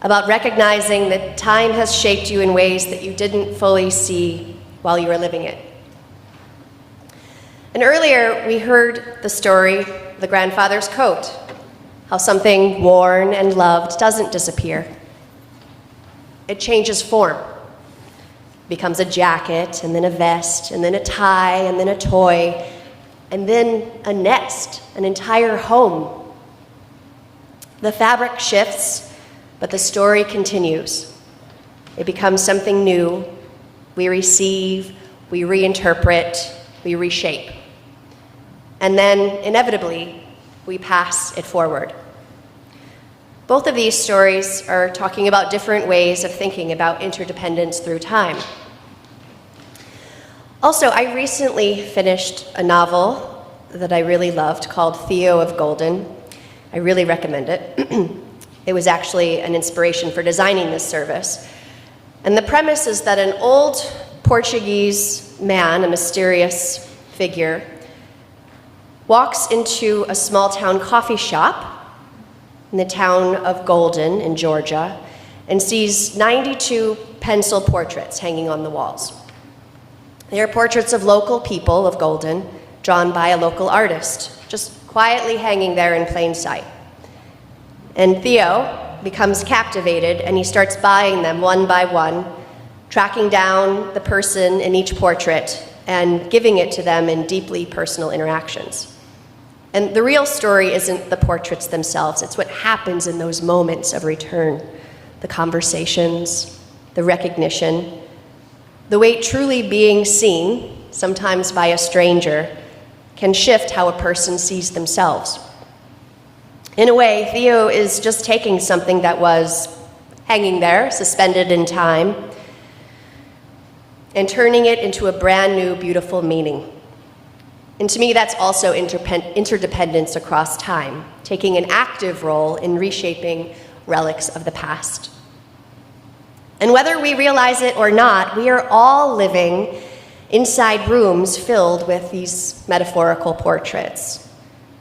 about recognizing that time has shaped you in ways that you didn't fully see while you were living it. And earlier, we heard the story of the grandfather's coat, how something worn and loved doesn't disappear. It changes form. It becomes a jacket, and then a vest, and then a tie, and then a toy, and then a nest, an entire home. The fabric shifts, but the story continues. It becomes something new. We receive, we reinterpret, we reshape. And then, inevitably, we pass it forward. Both of these stories are talking about different ways of thinking about interdependence through time. Also, I recently finished a novel that I really loved called Theo of Golden. I really recommend it. It was actually an inspiration for designing this service. And the premise is that an old Portuguese man, a mysterious figure, walks into a small town coffee shop in the town of Golden in Georgia and sees 92 pencil portraits hanging on the walls. They are portraits of local people of Golden, drawn by a local artist, just quietly hanging there in plain sight. And Theo becomes captivated, and he starts buying them one by one, tracking down the person in each portrait and giving it to them in deeply personal interactions. And the real story isn't the portraits themselves, it's what happens in those moments of return, the conversations, the recognition, the way truly being seen, sometimes by a stranger, can shift how a person sees themselves. In a way, Theo is just taking something that was hanging there, suspended in time, and turning it into a brand new, beautiful meaning. And to me, that's also interdependence across time, taking an active role in reshaping relics of the past. And whether we realize it or not, we are all living inside rooms filled with these metaphorical portraits.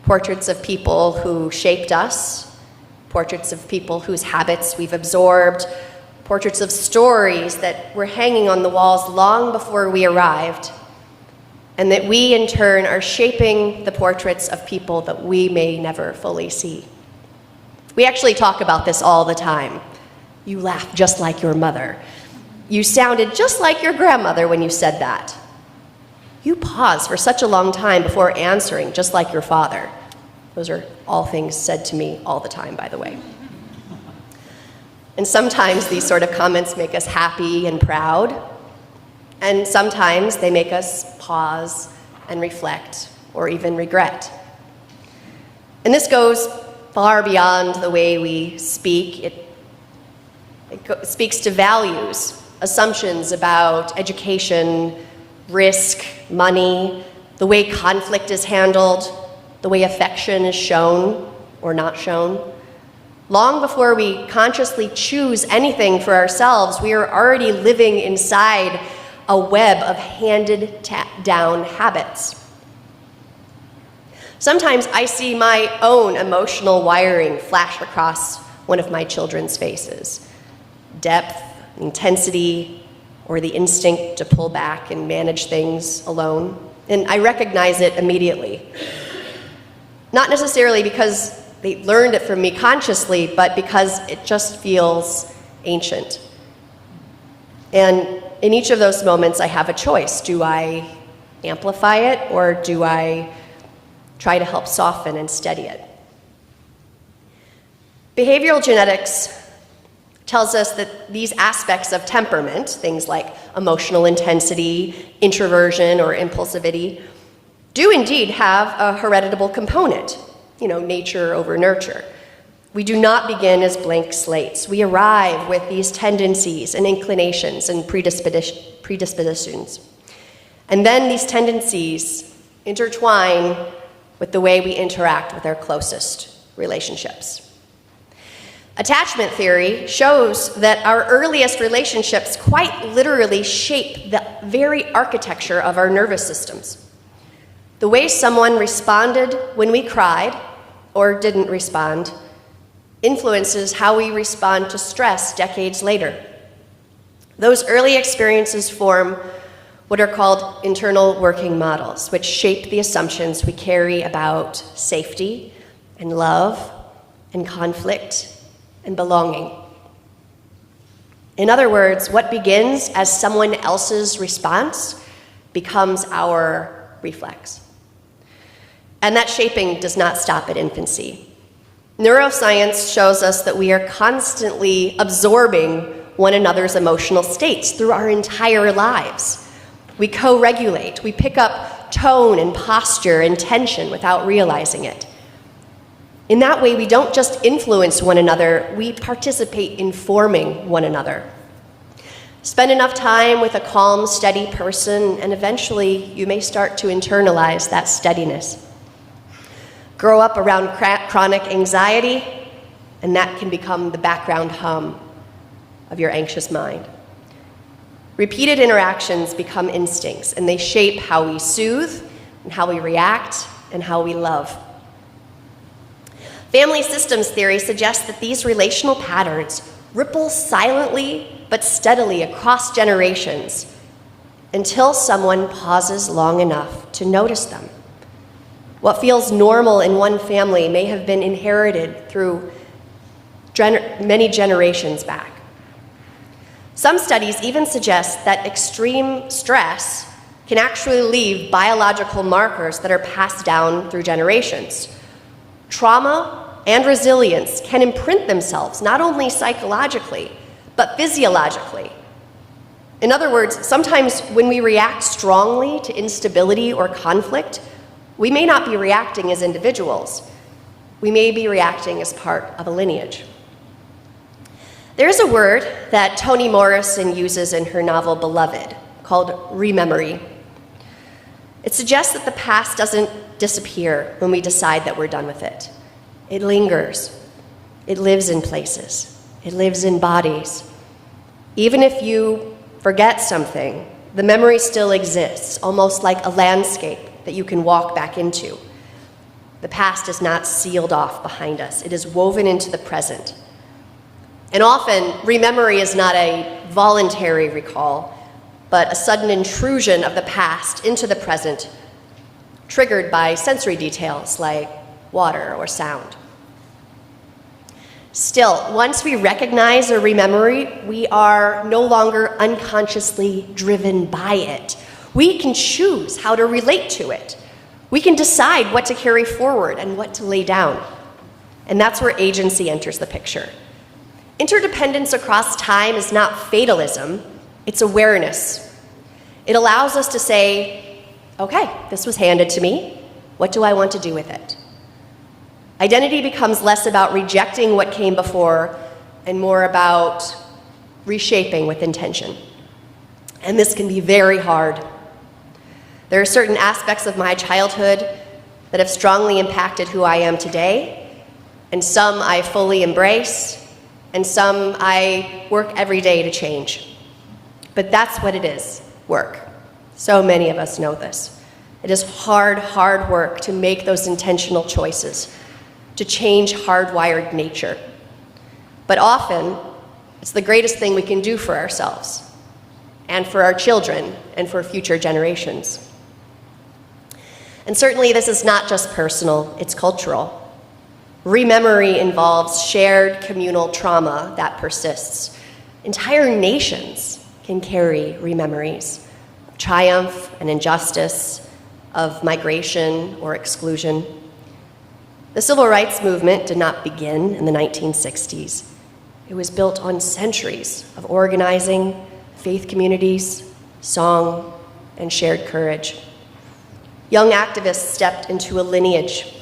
Portraits of people who shaped us, portraits of people whose habits we've absorbed, portraits of stories that were hanging on the walls long before we arrived, and that we, in turn, are shaping the portraits of people that we may never fully see. We actually talk about this all the time. You laugh just like your mother. You sounded just like your grandmother when you said that. You pause for such a long time before answering, just like your father. Those are all things said to me all the time, by the way. And sometimes these sort of comments make us happy and proud, and sometimes they make us pause and reflect, or even regret. And this goes far beyond the way we speak. It speaks to values, assumptions about education, risk, money, the way conflict is handled, the way affection is shown or not shown. Long before we consciously choose anything for ourselves, we are already living inside a web of handed-down habits. Sometimes I see my own emotional wiring flash across one of my children's faces. Depth, intensity, or the instinct to pull back and manage things alone. And I recognize it immediately. Not necessarily because they learned it from me consciously, but because it just feels ancient. And in each of those moments, I have a choice. Do I amplify it, or do I try to help soften and steady it? Behavioral genetics tells us that these aspects of temperament, things like emotional intensity, introversion, or impulsivity, do indeed have a heritable component, nature over nurture. We do not begin as blank slates. We arrive with these tendencies and inclinations and predispositions. And then these tendencies intertwine with the way we interact with our closest relationships. Attachment theory shows that our earliest relationships quite literally shape the very architecture of our nervous systems. The way someone responded when we cried, or didn't respond, influences how we respond to stress decades later. Those early experiences form what are called internal working models, which shape the assumptions we carry about safety and love and conflict and belonging. In other words, what begins as someone else's response becomes our reflex. And that shaping does not stop at infancy. Neuroscience shows us that we are constantly absorbing one another's emotional states through our entire lives. We co-regulate, we pick up tone and posture and tension without realizing it. In that way, we don't just influence one another, we participate in forming one another. Spend enough time with a calm, steady person, and eventually you may start to internalize that steadiness. Grow up around chronic anxiety, and that can become the background hum of your anxious mind. Repeated interactions become instincts, and they shape how we soothe, and how we react, and how we love. Family systems theory suggests that these relational patterns ripple silently but steadily across generations until someone pauses long enough to notice them. What feels normal in one family may have been inherited through many generations back. Some studies even suggest that extreme stress can actually leave biological markers that are passed down through generations. Trauma and resilience can imprint themselves not only psychologically, but physiologically. In other words, sometimes when we react strongly to instability or conflict, we may not be reacting as individuals. We may be reacting as part of a lineage. There's a word that Toni Morrison uses in her novel Beloved, called rememory. It suggests that the past doesn't disappear when we decide that we're done with it. It lingers. It lives in places. It lives in bodies. Even if you forget something, the memory still exists, almost like a landscape that you can walk back into. The past is not sealed off behind us. It is woven into the present. And often, rememory is not a voluntary recall, but a sudden intrusion of the past into the present, triggered by sensory details like water or sound. Still, once we recognize a rememory, we are no longer unconsciously driven by it. We can choose how to relate to it. We can decide what to carry forward and what to lay down. And that's where agency enters the picture. Interdependence across time is not fatalism, it's awareness. It allows us to say, okay, this was handed to me. What do I want to do with it? Identity becomes less about rejecting what came before and more about reshaping with intention. And this can be very hard. There are certain aspects of my childhood that have strongly impacted who I am today, and some I fully embrace, and some I work every day to change. But that's what it is, work. So many of us know this. It is hard, hard work to make those intentional choices, to change hardwired nature. But often, it's the greatest thing we can do for ourselves, and for our children, and for future generations. And certainly this is not just personal, it's cultural. Rememory involves shared communal trauma that persists. Entire nations can carry rememories of triumph and injustice, of migration or exclusion. The civil rights movement did not begin in the 1960s. It was built on centuries of organizing, faith communities, song, and shared courage. Young activists stepped into a lineage.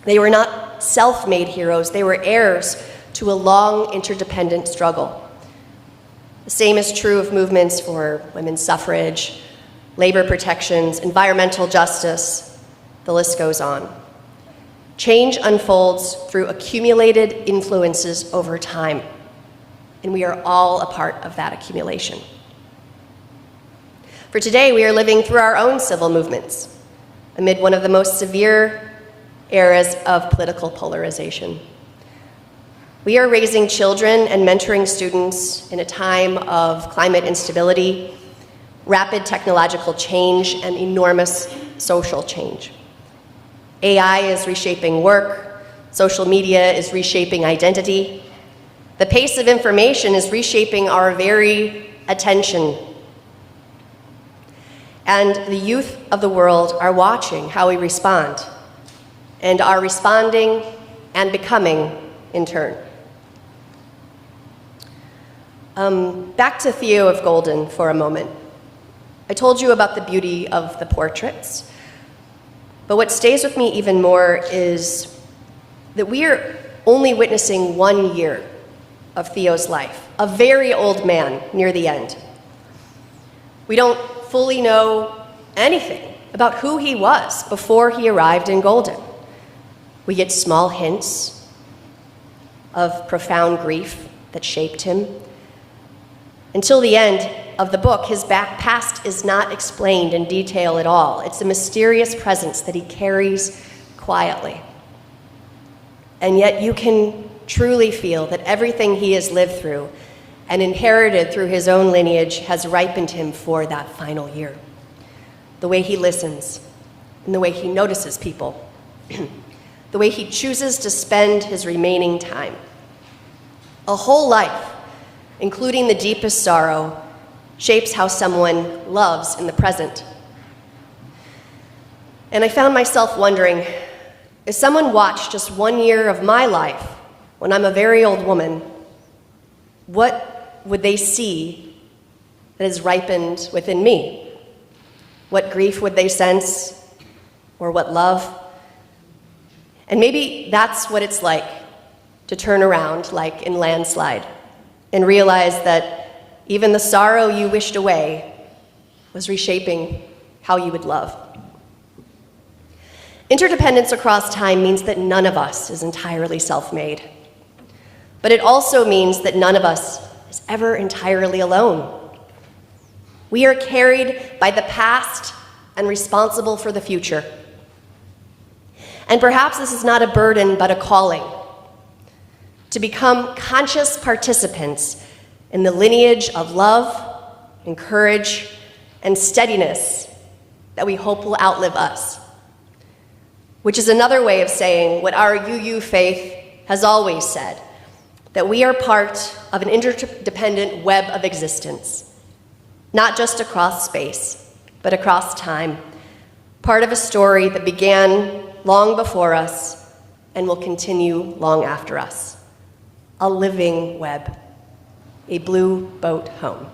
They were not self-made heroes, they were heirs to a long interdependent struggle. The same is true of movements for women's suffrage, labor protections, environmental justice, the list goes on. Change unfolds through accumulated influences over time, and we are all a part of that accumulation. For today, we are living through our own civil movements amid one of the most severe eras of political polarization. We are raising children and mentoring students in a time of climate instability, rapid technological change, and enormous social change. AI is reshaping work, social media is reshaping identity. The pace of information is reshaping our very attention. And the youth of the world are watching how we respond, and are responding and becoming in turn. Back to Theo of Golden for a moment. I told you about the beauty of the portraits, but what stays with me even more is that we are only witnessing 1 year of Theo's life, a very old man near the end. We don't fully know anything about who he was before he arrived in Golden. We get small hints of profound grief that shaped him. Until the end of the book, his past is not explained in detail at all. It's a mysterious presence that he carries quietly. And yet you can truly feel that everything he has lived through and inherited through his own lineage has ripened him for that final year. The way he listens, and the way he notices people, the way he chooses to spend his remaining time. A whole life, including the deepest sorrow, shapes how someone loves in the present. And I found myself wondering, if someone watched just 1 year of my life when I'm a very old woman, what would they see that has ripened within me? What grief would they sense, or what love? And maybe that's what it's like to turn around, like in Landslide, and realize that even the sorrow you wished away was reshaping how you would love. Interdependence across time means that none of us is entirely self-made. But it also means that none of us is ever entirely alone. We are carried by the past and responsible for the future. And perhaps this is not a burden, but a calling to become conscious participants in the lineage of love and courage and steadiness that we hope will outlive us. Which is another way of saying what our UU faith has always said, that we are part of an interdependent web of existence, not just across space, but across time, part of a story that began long before us and will continue long after us. A living web, a blue boat home.